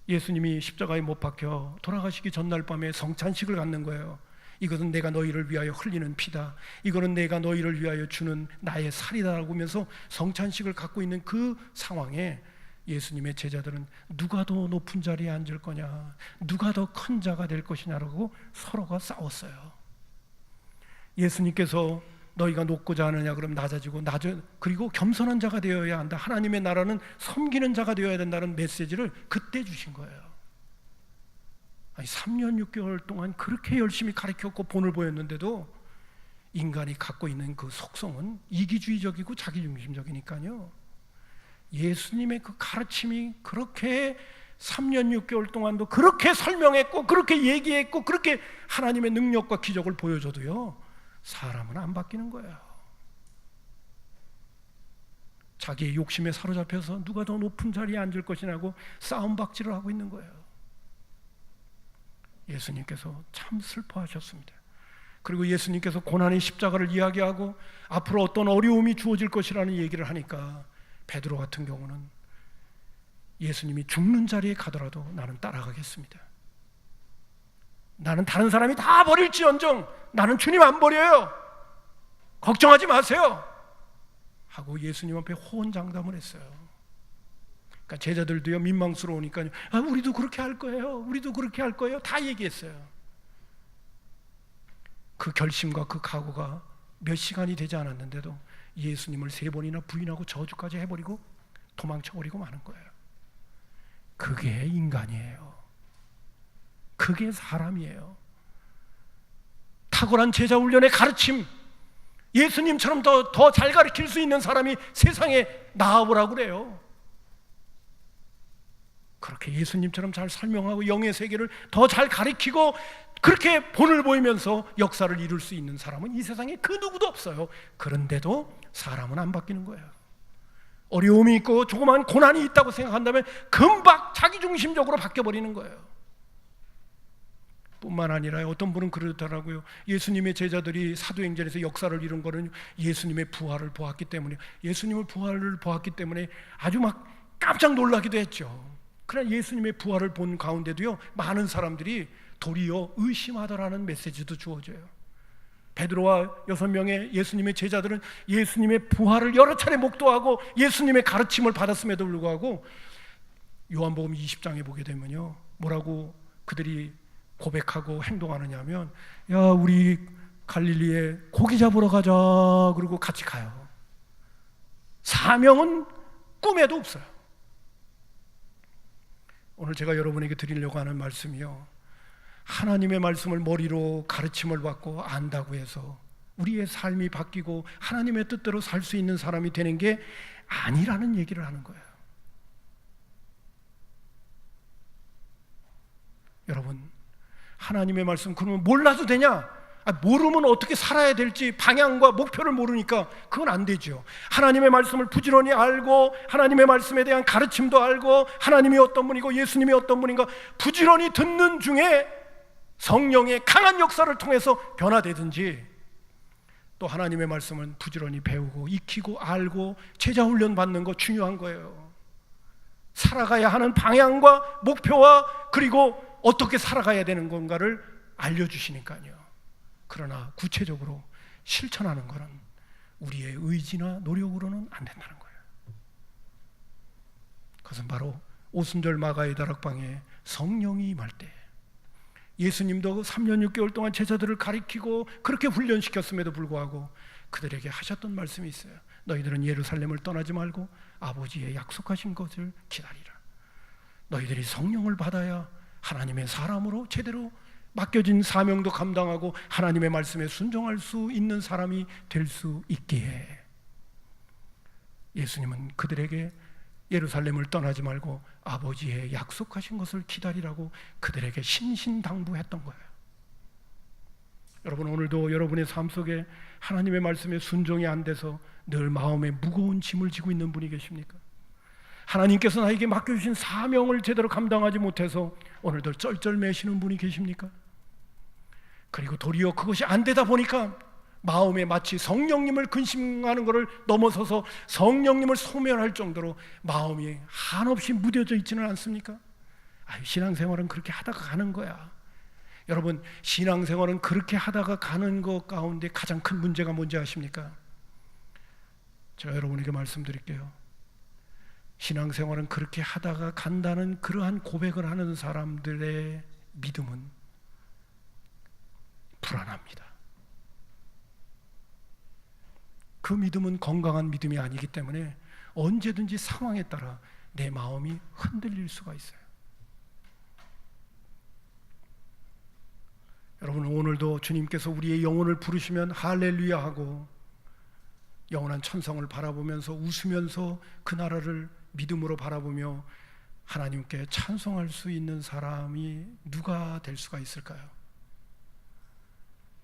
예수님이 십자가에 못 박혀 돌아가시기 전날 밤에 성찬식을 갖는 거예요. 이것은 내가 너희를 위하여 흘리는 피다. 이거는 내가 너희를 위하여 주는 나의 살이다라고 하면서 성찬식을 갖고 있는 그 상황에 예수님의 제자들은 누가 더 높은 자리에 앉을 거냐, 누가 더 큰 자가 될 것이냐라고 서로가 싸웠어요. 예수님께서 너희가 높고자 하느냐, 그럼 낮아지고 그리고 겸손한 자가 되어야 한다. 하나님의 나라는 섬기는 자가 되어야 된다는 메시지를 그때 주신 거예요. 아니, 3년 6개월 동안 그렇게 열심히 가르쳤고 본을 보였는데도 인간이 갖고 있는 그 속성은 이기주의적이고 자기중심적이니까요. 예수님의 그 가르침이 그렇게 3년 6개월 동안도 그렇게 설명했고 그렇게 얘기했고 그렇게 하나님의 능력과 기적을 보여줘도요, 사람은 안 바뀌는 거예요. 자기의 욕심에 사로잡혀서 누가 더 높은 자리에 앉을 것이냐고 싸움박질을 하고 있는 거예요. 예수님께서 참 슬퍼하셨습니다. 그리고 예수님께서 고난의 십자가를 이야기하고 앞으로 어떤 어려움이 주어질 것이라는 얘기를 하니까 베드로 같은 경우는 예수님이 죽는 자리에 가더라도 나는 따라가겠습니다. 나는 다른 사람이 다 버릴지언정 나는 주님 안 버려요. 걱정하지 마세요. 하고 예수님 앞에 호언장담을 했어요. 그러니까 제자들도요, 민망스러우니까 우리도 그렇게 할 거예요. 우리도 그렇게 할 거예요. 다 얘기했어요. 그 결심과 그 각오가 몇 시간이 되지 않았는데도 예수님을 3번이나 부인하고 저주까지 해버리고 도망쳐버리고 마는 거예요. 그게 인간이에요. 그게 사람이에요. 탁월한 제자 훈련의 가르침, 예수님처럼 더 잘 가르칠 수 있는 사람이 세상에 나와보라고 그래요. 그렇게 예수님처럼 잘 설명하고 영의 세계를 더 잘 가르치고 그렇게 본을 보이면서 역사를 이룰 수 있는 사람은 이 세상에 그 누구도 없어요. 그런데도 사람은 안 바뀌는 거예요. 어려움이 있고 조그만 고난이 있다고 생각한다면 금방 자기중심적으로 바뀌어버리는 거예요. 뿐만 아니라 어떤 분은 그러더라고요. 예수님의 제자들이 사도행전에서 역사를 이룬 거는 예수님의 부활을 보았기 때문에, 예수님의 부활을 보았기 때문에 아주 막 깜짝 놀라기도 했죠. 그러나 예수님의 부활을 본 가운데도요, 많은 사람들이 도리어 의심하더라는 메시지도 주어져요. 베드로와 6명의 예수님의 제자들은 예수님의 부활을 여러 차례 목도하고 예수님의 가르침을 받았음에도 불구하고 요한복음 20장에 보게 되면요, 뭐라고 그들이 고백하고 행동하느냐 하면, 야, 우리 갈릴리에 고기 잡으러 가자. 그리고 같이 가요. 사명은 꿈에도 없어요. 오늘 제가 여러분에게 드리려고 하는 말씀이요, 하나님의 말씀을 머리로 가르침을 받고 안다고 해서 우리의 삶이 바뀌고 하나님의 뜻대로 살 수 있는 사람이 되는 게 아니라는 얘기를 하는 거예요. 여러분, 하나님의 말씀 그러면 몰라도 되냐? 모르면 어떻게 살아야 될지 방향과 목표를 모르니까 그건 안 되죠. 하나님의 말씀을 부지런히 알고 하나님의 말씀에 대한 가르침도 알고 하나님이 어떤 분이고 예수님이 어떤 분인가 부지런히 듣는 중에 성령의 강한 역사를 통해서 변화되든지, 또 하나님의 말씀은 부지런히 배우고 익히고 알고 제자 훈련 받는 거 중요한 거예요. 살아가야 하는 방향과 목표와 그리고 어떻게 살아가야 되는 건가를 알려주시니까요. 그러나 구체적으로 실천하는 것은 우리의 의지나 노력으로는 안 된다는 거예요. 그것은 바로 오순절 마가의 다락방에 성령이 임할 때, 예수님도 3년 6개월 동안 제자들을 가리키고 그렇게 훈련시켰음에도 불구하고 그들에게 하셨던 말씀이 있어요. 너희들은 예루살렘을 떠나지 말고 아버지의 약속하신 것을 기다리라. 너희들이 성령을 받아야 하나님의 사람으로 제대로 맡겨진 사명도 감당하고 하나님의 말씀에 순종할 수 있는 사람이 될 수 있기에, 예수님은 그들에게 예루살렘을 떠나지 말고 아버지의 약속하신 것을 기다리라고 그들에게 신신당부했던 거예요. 여러분, 오늘도 여러분의 삶 속에 하나님의 말씀에 순종이 안 돼서 늘 마음에 무거운 짐을 지고 있는 분이 계십니까? 하나님께서 나에게 맡겨주신 사명을 제대로 감당하지 못해서 오늘도 쩔쩔매시는 분이 계십니까? 그리고 도리어 그것이 안 되다 보니까 마음에 마치 성령님을 근심하는 것을 넘어서서 성령님을 소멸할 정도로 마음이 한없이 무뎌져 있지는 않습니까? 신앙생활은 그렇게 하다가 가는 거야. 여러분, 신앙생활은 그렇게 하다가 가는 것 가운데 가장 큰 문제가 뭔지 아십니까? 제가 여러분에게 말씀드릴게요. 신앙생활은 그렇게 하다가 간다는 그러한 고백을 하는 사람들의 믿음은 불안합니다. 그 믿음은 건강한 믿음이 아니기 때문에 언제든지 상황에 따라 내 마음이 흔들릴 수가 있어요. 여러분, 오늘도 주님께서 우리의 영혼을 부르시면 할렐루야 하고 영원한 천성을 바라보면서 웃으면서 그 나라를 믿음으로 바라보며 하나님께 찬송할 수 있는 사람이 누가 될 수가 있을까요?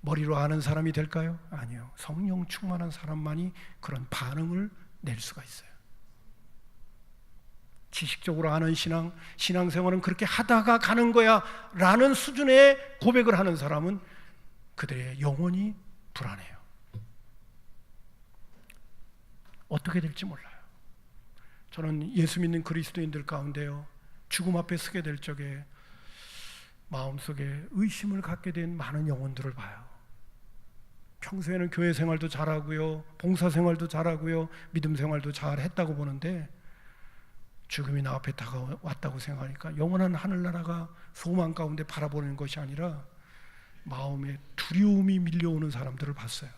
머리로 아는 사람이 될까요? 아니요. 성령 충만한 사람만이 그런 반응을 낼 수가 있어요. 지식적으로 아는 신앙생활은 그렇게 하다가 가는 거야 라는 수준의 고백을 하는 사람은 그들의 영혼이 불안해요. 어떻게 될지 몰라요. 저는 예수 믿는 그리스도인들 가운데요, 죽음 앞에 서게 될 적에 마음속에 의심을 갖게 된 많은 영혼들을 봐요. 평소에는 교회 생활도 잘하고요, 봉사 생활도 잘하고요, 믿음 생활도 잘 했다고 보는데 죽음이 나 앞에 다가왔다고 생각하니까 영원한 하늘나라가 소망 가운데 바라보는 것이 아니라 마음에 두려움이 밀려오는 사람들을 봤어요.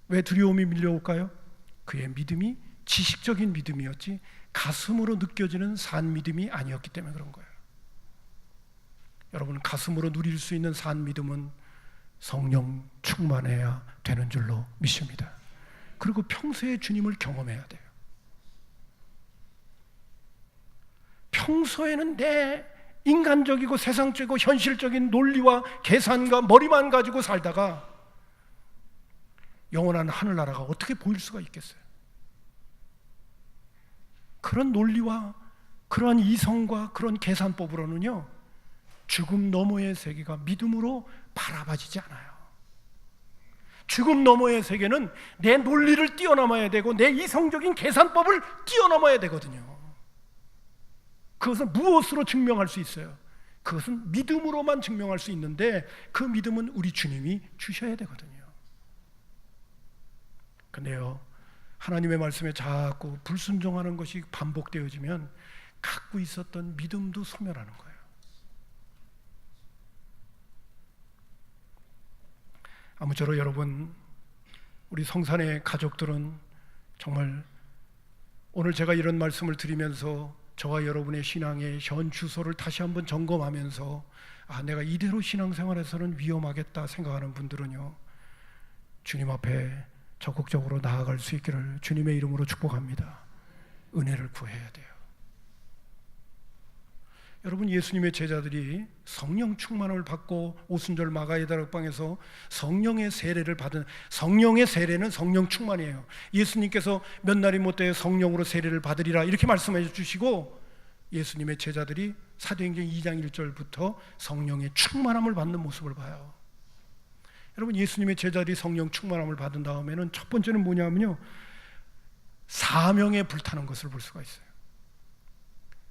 왜 두려움이 밀려올까요? 그의 믿음이 지식적인 믿음이었지 가슴으로 느껴지는 산 믿음이 아니었기 때문에 그런 거예요. 여러분, 가슴으로 누릴 수 있는 산 믿음은 성령 충만해야 되는 줄로 믿습니다. 그리고 평소에 주님을 경험해야 돼요. 평소에는 내 인간적이고 세상적이고 현실적인 논리와 계산과 머리만 가지고 살다가 영원한 하늘나라가 어떻게 보일 수가 있겠어요? 그런 논리와 그러한 이성과 그런 계산법으로는요, 죽음 너머의 세계가 믿음으로 바라봐지지 않아요. 죽음 너머의 세계는 내 논리를 뛰어넘어야 되고 내 이성적인 계산법을 뛰어넘어야 되거든요. 그것은 무엇으로 증명할 수 있어요? 그것은 믿음으로만 증명할 수 있는데 그 믿음은 우리 주님이 주셔야 되거든요. 근데요, 하나님의 말씀에 자꾸 불순종하는 것이 반복되어지면 갖고 있었던 믿음도 소멸하는 거예요. 아무쪼록 여러분, 우리 성산의 가족들은 정말 오늘 제가 이런 말씀을 드리면서 저와 여러분의 신앙의 현 주소를 다시 한번 점검하면서 내가 이대로 신앙생활에서는 위험하겠다 생각하는 분들은요, 주님 앞에 적극적으로 나아갈 수 있기를 주님의 이름으로 축복합니다. 은혜를 구해야 돼요. 여러분, 예수님의 제자들이 성령 충만을 받고 오순절 마가의 다락방에서 성령의 세례를 받은, 성령의 세례는 성령 충만이에요. 예수님께서 몇 날이 못되어 성령으로 세례를 받으리라 이렇게 말씀해 주시고, 예수님의 제자들이 사도행전 2장 1절부터 성령의 충만함을 받는 모습을 봐요. 여러분, 예수님의 제자들이 성령 충만함을 받은 다음에는 첫 번째는 뭐냐면요, 사명에 불타는 것을 볼 수가 있어요.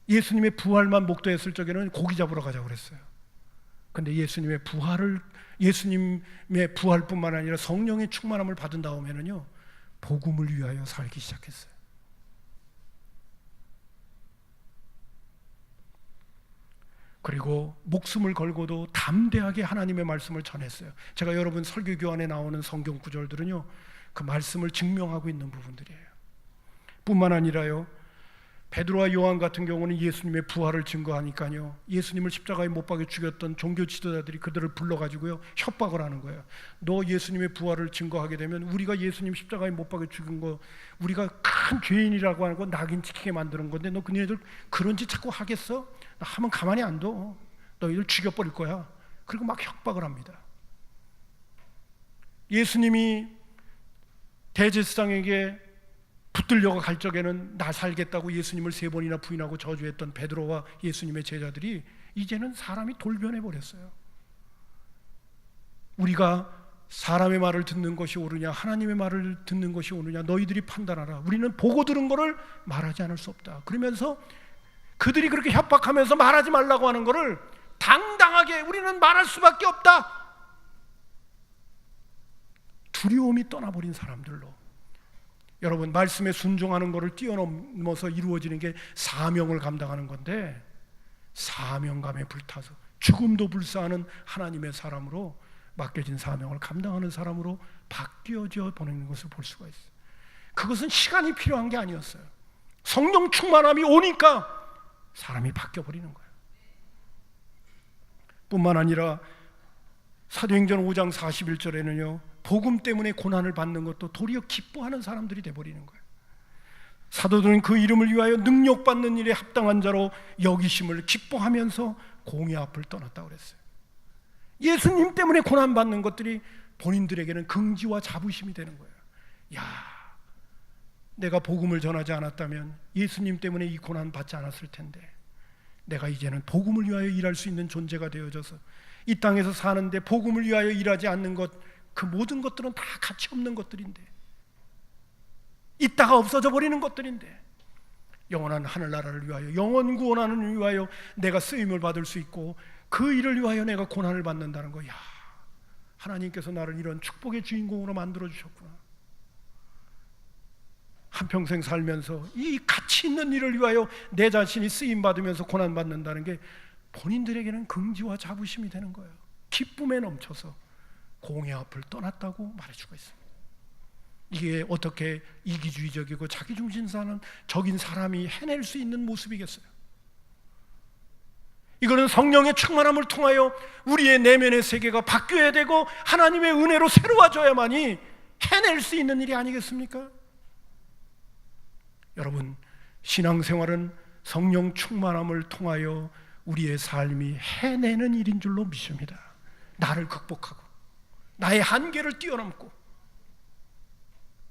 예수님의 부활만 목도했을 적에는 고기 잡으러 가자고 그랬어요. 근데 예수님의 부활뿐만 아니라 성령의 충만함을 받은 다음에는요, 복음을 위하여 살기 시작했어요. 그리고 목숨을 걸고도 담대하게 하나님의 말씀을 전했어요. 제가 여러분 설교 교환에 나오는 성경 구절들은요, 그 말씀을 증명하고 있는 부분들이에요. 뿐만 아니라요, 베드로와 요한 같은 경우는 예수님의 부활을 증거하니까요, 예수님을 십자가에 못 박여 죽였던 종교 지도자들이 그들을 불러가지고요 협박을 하는 거예요. 너 예수님의 부활을 증거하게 되면 우리가 예수님 십자가에 못 박여 죽인 거, 우리가 큰 죄인이라고 하는 거 낙인 찍히게 만드는 건데, 너 그네들 그런 짓 자꾸 하겠어? 나 하면 가만히 안 둬. 너희들 죽여버릴 거야. 그리고 막 협박을 합니다. 예수님이 대제사장에게 붙들려고 갈 적에는 나 살겠다고 예수님을 3번이나 부인하고 저주했던 베드로와 예수님의 제자들이 이제는 사람이 돌변해 버렸어요. 우리가 사람의 말을 듣는 것이 옳으냐 하나님의 말을 듣는 것이 옳으냐 너희들이 판단하라. 우리는 보고 들은 것을 말하지 않을 수 없다. 그러면서 그들이 그렇게 협박하면서 말하지 말라고 하는 것을 당당하게 우리는 말할 수밖에 없다. 두려움이 떠나버린 사람들로, 여러분, 말씀에 순종하는 것을 뛰어넘어서 이루어지는 게 사명을 감당하는 건데, 사명감에 불타서 죽음도 불사하는 하나님의 사람으로, 맡겨진 사명을 감당하는 사람으로 바뀌어져 보내는 것을 볼 수가 있어요. 그것은 시간이 필요한 게 아니었어요. 성령 충만함이 오니까 사람이 바뀌어버리는 거예요. 뿐만 아니라 사도행전 5장 41절에는요 복음 때문에 고난을 받는 것도 도리어 기뻐하는 사람들이 돼버리는 거예요. 사도들은 그 이름을 위하여 능력받는 일에 합당한 자로 여기심을 기뻐하면서 공의 앞을 떠났다고 그랬어요. 예수님 때문에 고난받는 것들이 본인들에게는 긍지와 자부심이 되는 거예요. 야, 내가 복음을 전하지 않았다면 예수님 때문에 이 고난 받지 않았을 텐데, 내가 이제는 복음을 위하여 일할 수 있는 존재가 되어져서 이 땅에서 사는데 복음을 위하여 일하지 않는 것, 그 모든 것들은 다 가치 없는 것들인데, 있다가 없어져 버리는 것들인데, 영원한 하늘나라를 위하여, 영원 구원하는 위하여 내가 쓰임을 받을 수 있고 그 일을 위하여 내가 고난을 받는다는 거, 야, 하나님께서 나를 이런 축복의 주인공으로 만들어 주셨구나. 한평생 살면서 이 가치 있는 일을 위하여 내 자신이 쓰임 받으면서 고난 받는다는 게 본인들에게는 긍지와 자부심이 되는 거예요. 기쁨에 넘쳐서 공의 앞을 떠났다고 말해주고 있습니다. 이게 어떻게 이기주의적이고 자기중심적인 사람이 해낼 수 있는 모습이겠어요? 이거는 성령의 충만함을 통하여 우리의 내면의 세계가 바뀌어야 되고 하나님의 은혜로 새로워져야만이 해낼 수 있는 일이 아니겠습니까? 여러분, 신앙생활은 성령 충만함을 통하여 우리의 삶이 해내는 일인 줄로 믿습니다. 나를 극복하고 나의 한계를 뛰어넘고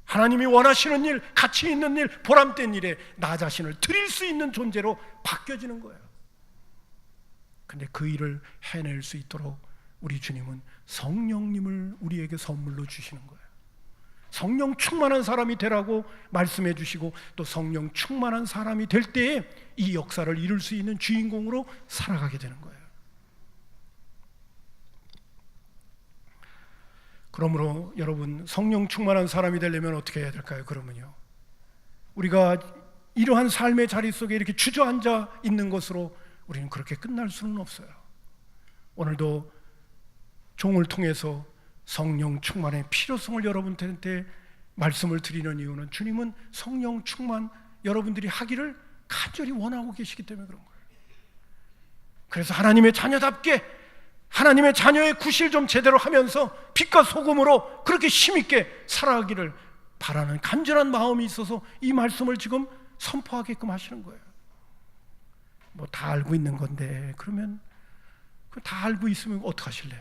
하나님이 원하시는 일, 가치 있는 일, 보람된 일에 나 자신을 드릴 수 있는 존재로 바뀌어지는 거예요. 근데 그 일을 해낼 수 있도록 우리 주님은 성령님을 우리에게 선물로 주시는 거예요. 성령 충만한 사람이 되라고 말씀해 주시고, 또 성령 충만한 사람이 될 때에 이 역사를 이룰 수 있는 주인공으로 살아가게 되는 거예요. 그러므로 여러분, 성령 충만한 사람이 되려면 어떻게 해야 될까요? 그러면요, 우리가 이러한 삶의 자리 속에 이렇게 주저앉아 있는 것으로 우리는 그렇게 끝날 수는 없어요. 오늘도 종을 통해서 성령 충만의 필요성을 여러분들한테 말씀을 드리는 이유는, 주님은 성령 충만 여러분들이 하기를 간절히 원하고 계시기 때문에 그런 거예요. 그래서 하나님의 자녀답게 하나님의 자녀의 구실 좀 제대로 하면서 빛과 소금으로 그렇게 힘있게 살아가기를 바라는 간절한 마음이 있어서 이 말씀을 지금 선포하게끔 하시는 거예요. 뭐 다 알고 있는 건데 그러면 다 알고 있으면 어떡하실래요?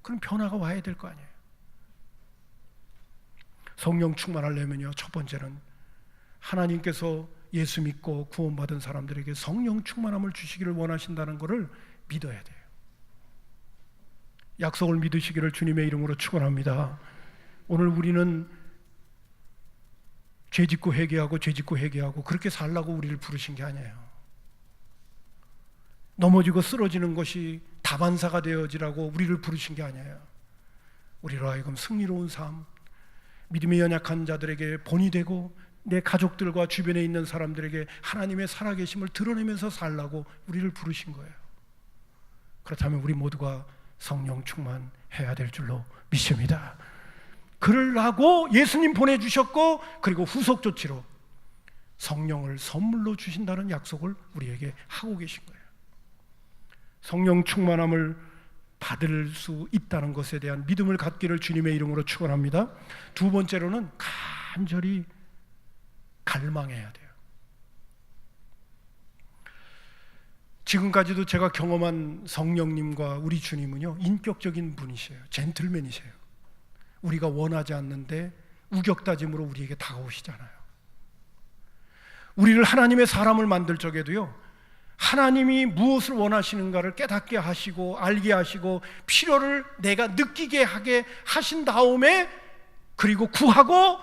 그럼 변화가 와야 될 거 아니에요. 성령 충만하려면요, 첫 번째는 하나님께서 예수 믿고 구원받은 사람들에게 성령 충만함을 주시기를 원하신다는 것을 믿어야 돼요. 약속을 믿으시기를 주님의 이름으로 축원합니다. 오늘 우리는 죄짓고 회개하고 죄짓고 회개하고 그렇게 살라고 우리를 부르신 게 아니에요. 넘어지고 쓰러지는 것이 다반사가 되어지라고 우리를 부르신 게 아니에요. 우리로 하여금 승리로운 삶, 믿음이 연약한 자들에게 본이 되고 내 가족들과 주변에 있는 사람들에게 하나님의 살아계심을 드러내면서 살라고 우리를 부르신 거예요. 그렇다면 우리 모두가 성령 충만해야 될 줄로 믿습니다. 그러라고 예수님 보내주셨고, 그리고 후속 조치로 성령을 선물로 주신다는 약속을 우리에게 하고 계신 거예요. 성령 충만함을 받을 수 있다는 것에 대한 믿음을 갖기를 주님의 이름으로 축원합니다. 두 번째로는 간절히 갈망해야 돼요. 지금까지도 제가 경험한 성령님과 우리 주님은요, 인격적인 분이세요. 젠틀맨이세요. 우리가 원하지 않는데 우격다짐으로 우리에게 다가오시잖아요. 우리를 하나님의 사람을 만들 적에도요, 하나님이 무엇을 원하시는가를 깨닫게 하시고 알게 하시고 필요를 내가 느끼게 하게 하신 다음에, 그리고 구하고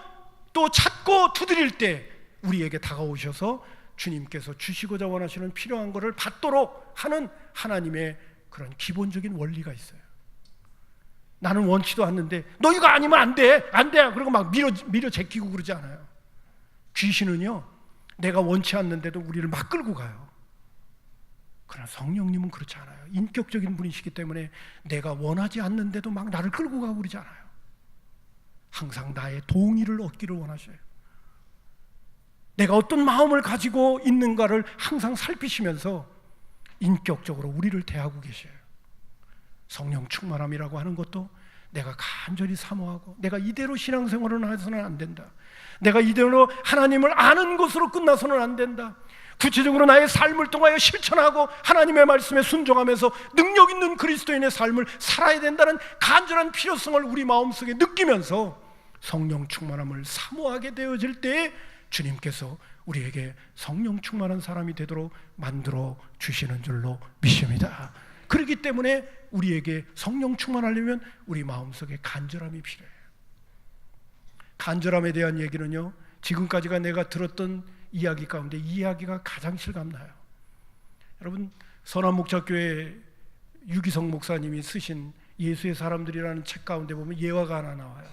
또 찾고 두드릴 때 우리에게 다가오셔서 주님께서 주시고자 원하시는 필요한 것을 받도록 하는 하나님의 그런 기본적인 원리가 있어요. 나는 원치도 않는데 너 이거 아니면 안 돼, 안 돼, 그리고 막 밀어 제끼고 그러지 않아요. 귀신은요, 내가 원치 않는데도 우리를 막 끌고 가요. 그러나 성령님은 그렇지 않아요. 인격적인 분이시기 때문에 내가 원하지 않는데도 막 나를 끌고 가고 그러지 않아요. 항상 나의 동의를 얻기를 원하셔요. 내가 어떤 마음을 가지고 있는가를 항상 살피시면서 인격적으로 우리를 대하고 계셔요. 성령 충만함이라고 하는 것도 내가 간절히 사모하고, 내가 이대로 신앙생활을 해서는 안 된다, 내가 이대로 하나님을 아는 것으로 끝나서는 안 된다, 구체적으로 나의 삶을 통하여 실천하고 하나님의 말씀에 순종하면서 능력 있는 그리스도인의 삶을 살아야 된다는 간절한 필요성을 우리 마음속에 느끼면서 성령 충만함을 사모하게 되어질 때에 주님께서 우리에게 성령 충만한 사람이 되도록 만들어 주시는 줄로 믿습니다. 그렇기 때문에 우리에게 성령 충만하려면 우리 마음속에 간절함이 필요해요. 간절함에 대한 얘기는요, 지금까지가 내가 들었던 이야기 가운데 이 이야기가 가장 실감나요. 여러분, 선한목자교회 유기성 목사님이 쓰신 예수의 사람들이라는 책 가운데 보면 예화가 하나 나와요.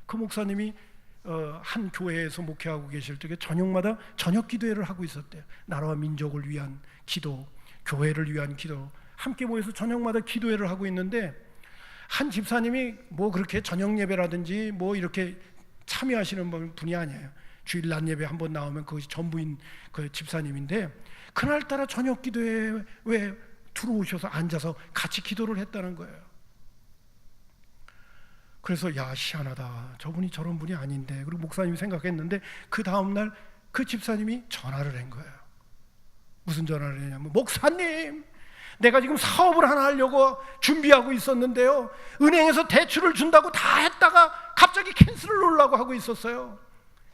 그 목사님이 한 교회에서 목회하고 계실 적에 저녁마다 저녁 기도회를 하고 있었대요. 나라와 민족을 위한 기도, 교회를 위한 기도, 함께 모여서 저녁마다 기도회를 하고 있는데, 한 집사님이 뭐 그렇게 저녁 예배라든지 뭐 이렇게 참여하시는 분이 아니에요. 주일 낮 예배 한번 나오면 그것이 전부인 그 집사님인데, 그날따라 저녁 기도회에 왜 들어오셔서 앉아서 같이 기도를 했다는 거예요. 그래서 야, 희한하다, 저분이 저런 분이 아닌데, 그리고 목사님이 생각했는데 그 다음날 그 집사님이 전화를 한 거예요. 무슨 전화를 했냐면, 목사님, 내가 지금 사업을 하나 하려고 준비하고 있었는데요, 은행에서 대출을 준다고 다 했다가 갑자기 캔슬을 놓으려고 하고 있었어요.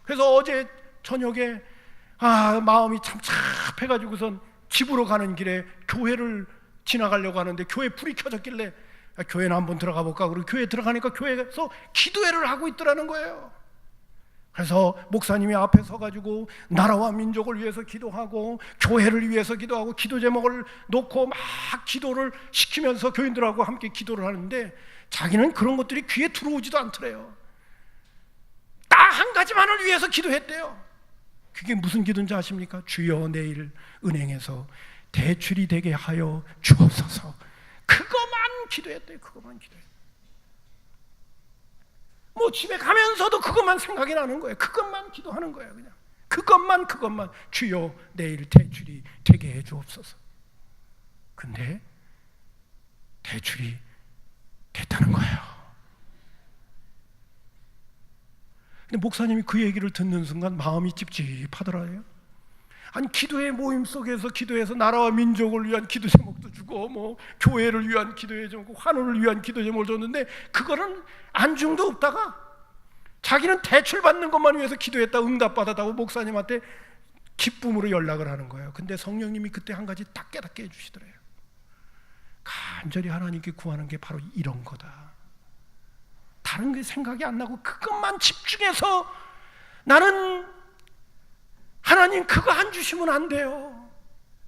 그래서 어제 저녁에 마음이 참 착해가지고선 집으로 가는 길에 교회를 지나가려고 하는데 교회 불이 켜졌길래 교회는 한번 들어가 볼까, 그리고 교회에 들어가니까 교회에서 기도회를 하고 있더라는 거예요. 그래서 목사님이 앞에 서가지고 나라와 민족을 위해서 기도하고 교회를 위해서 기도하고 기도 제목을 놓고 막 기도를 시키면서 교인들하고 함께 기도를 하는데, 자기는 그런 것들이 귀에 들어오지도 않더래요. 딱 한 가지만을 위해서 기도했대요. 그게 무슨 기도인지 아십니까? 주여, 내일 은행에서 대출이 되게 하여 주옵소서. 그것만 기도했대요. 그것만 기도했대요. 뭐 집에 가면서도 그것만 생각이 나는 거예요. 그것만 기도하는 거예요. 그냥 그것만 주여 내일 대출이 되게 해 주옵소서. 근데 대출이 됐다는 거예요. 근데 목사님이 그 얘기를 듣는 순간 마음이 찝찝하더라고요. 아니, 기도의 모임 속에서 기도해서 나라와 민족을 위한 기도 제목도 주고 뭐 교회를 위한 기도의 제목, 환우를 위한 기도 제목을 줬는데 그거는 안중도 없다가 자기는 대출 받는 것만 위해서 기도했다 응답받았다고 목사님한테 기쁨으로 연락을 하는 거예요. 근데 성령님이 그때 한 가지 딱 깨닫게 해주시더래요. 간절히 하나님께 구하는 게 바로 이런 거다. 다른 게 생각이 안 나고 그것만 집중해서 나는 하나님 그거 안 주시면 안 돼요.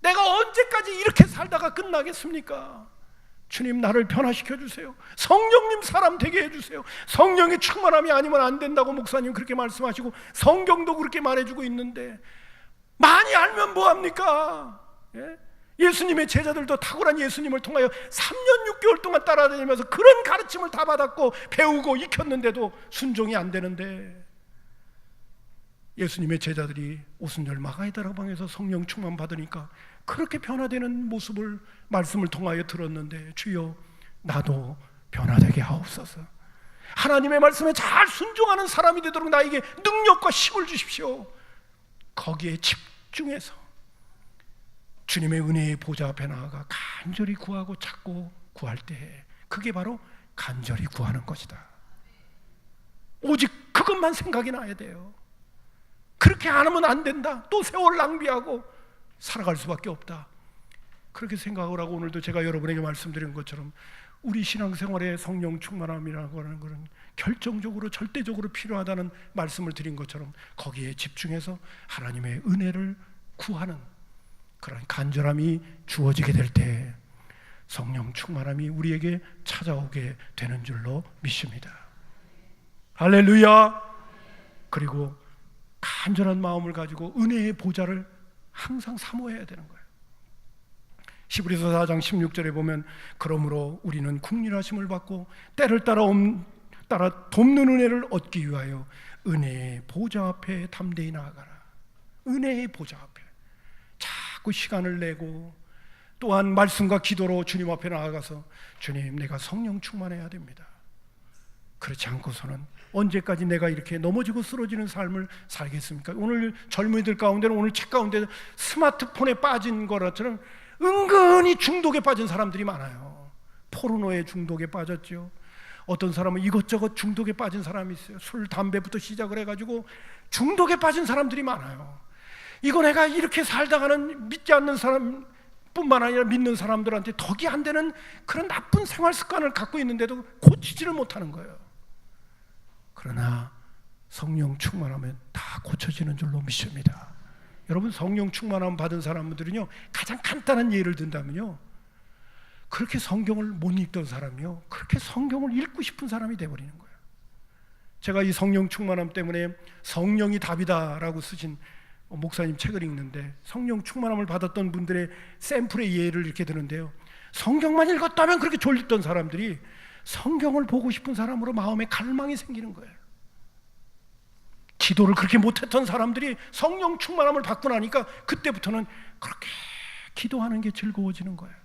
내가 언제까지 이렇게 살다가 끝나겠습니까? 주님 나를 변화시켜 주세요. 성령님 사람 되게 해주세요. 성령의 충만함이 아니면 안 된다고 목사님 그렇게 말씀하시고 성경도 그렇게 말해주고 있는데 많이 알면 뭐합니까? 예? 예수님의 제자들도 탁월한 예수님을 통하여 3년 6개월 동안 따라다니면서 그런 가르침을 다 받았고 배우고 익혔는데도 순종이 안 되는데 예수님의 제자들이 오순절 마가다락방에서 성령 충만 받으니까 그렇게 변화되는 모습을 말씀을 통하여 들었는데 주여 나도 변화되게 하옵소서. 하나님의 말씀에 잘 순종하는 사람이 되도록 나에게 능력과 힘을 주십시오. 거기에 집중해서 주님의 은혜의 보좌 앞에 나아가 간절히 구하고 찾고 구할 때 그게 바로 간절히 구하는 것이다. 오직 그것만 생각이 나야 돼요. 그렇게 안 하면 안 된다. 또 세월 낭비하고 살아갈 수밖에 없다. 그렇게 생각을 하고 오늘도 제가 여러분에게 말씀드린 것처럼 우리 신앙생활에 성령 충만함이라고 하는 것은 결정적으로 절대적으로 필요하다는 말씀을 드린 것처럼 거기에 집중해서 하나님의 은혜를 구하는 그런 간절함이 주어지게 될 때 성령 충만함이 우리에게 찾아오게 되는 줄로 믿습니다. 할렐루야. 그리고 간절한 마음을 가지고 은혜의 보좌를 항상 사모해야 되는 거예요. 히브리서 4장 16절에 보면 그러므로 우리는 국률하심을 받고 때를 따라 돕는 은혜를 얻기 위하여 은혜의 보좌 앞에 담대히 나아가라. 은혜의 보좌 앞에 자꾸 시간을 내고 또한 말씀과 기도로 주님 앞에 나아가서 주님 내가 성령 충만해야 됩니다. 그렇지 않고서는 언제까지 내가 이렇게 넘어지고 쓰러지는 삶을 살겠습니까? 오늘 젊은이들 가운데는 오늘 책 가운데 스마트폰에 빠진 거라처럼 은근히 중독에 빠진 사람들이 많아요. 포르노에 중독에 빠졌죠. 어떤 사람은 이것저것 중독에 빠진 사람이 있어요. 술, 담배부터 시작을 해가지고 중독에 빠진 사람들이 많아요. 이거 내가 이렇게 살다가는 믿지 않는 사람 뿐만 아니라 믿는 사람들한테 덕이 안 되는 그런 나쁜 생활 습관을 갖고 있는데도 고치지를 못하는 거예요. 그러나 성령 충만하면 다 고쳐지는 줄로 믿습니다. 여러분 성령 충만함 받은 사람들은요 가장 간단한 예를 든다면요 그렇게 성경을 못 읽던 사람이요 그렇게 성경을 읽고 싶은 사람이 돼버리는 거예요. 제가 이 성령 충만함 때문에 성령이 답이다라고 쓰신 목사님 책을 읽는데 성령 충만함을 받았던 분들의 샘플의 예를 이렇게 드는데요 성경만 읽었다면 그렇게 졸리던 사람들이 성경을 보고 싶은 사람으로 마음에 갈망이 생기는 거예요. 기도를 그렇게 못했던 사람들이 성령 충만함을 받고 나니까 그때부터는 그렇게 기도하는 게 즐거워지는 거예요.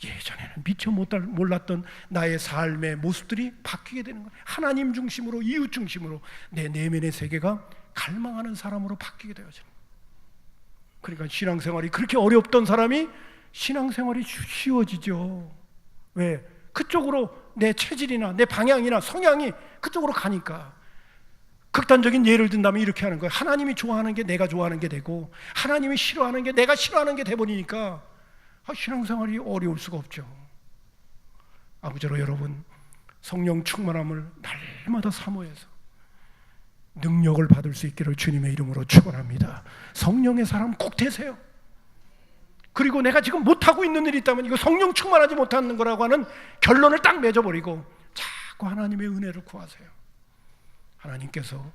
예전에는 미처 몰랐던 나의 삶의 모습들이 바뀌게 되는 거예요. 하나님 중심으로 이웃 중심으로 내 내면의 세계가 갈망하는 사람으로 바뀌게 되어지는 거예요. 그러니까 신앙생활이 그렇게 어렵던 사람이 신앙생활이 쉬워지죠. 왜? 그쪽으로 내 체질이나 내 방향이나 성향이 그쪽으로 가니까. 극단적인 예를 든다면 이렇게 하는 거예요. 하나님이 좋아하는 게 내가 좋아하는 게 되고 하나님이 싫어하는 게 내가 싫어하는 게 돼버리니까 신앙생활이 어려울 수가 없죠. 아무쪼록 여러분 성령 충만함을 날마다 사모해서 능력을 받을 수 있기를 주님의 이름으로 축원합니다. 성령의 사람 꼭 되세요. 그리고 내가 지금 못하고 있는 일이 있다면 이거 성령 충만하지 못하는 거라고 하는 결론을 딱 맺어버리고 자꾸 하나님의 은혜를 구하세요. 하나님께서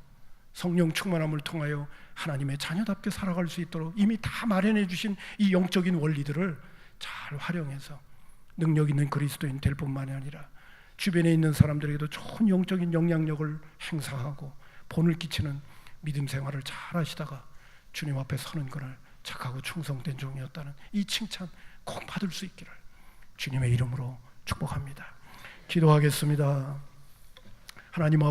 성령 충만함을 통하여 하나님의 자녀답게 살아갈 수 있도록 이미 다 마련해 주신 이 영적인 원리들을 잘 활용해서 능력 있는 그리스도인 될 뿐만이 아니라 주변에 있는 사람들에게도 좋은 영적인 영향력을 행사하고 본을 끼치는 믿음 생활을 잘 하시다가 주님 앞에 서는 그날 착하고 충성된 종이었다는 이 칭찬 꼭 받을 수 있기를 주님의 이름으로 축복합니다. 기도하겠습니다. 하나님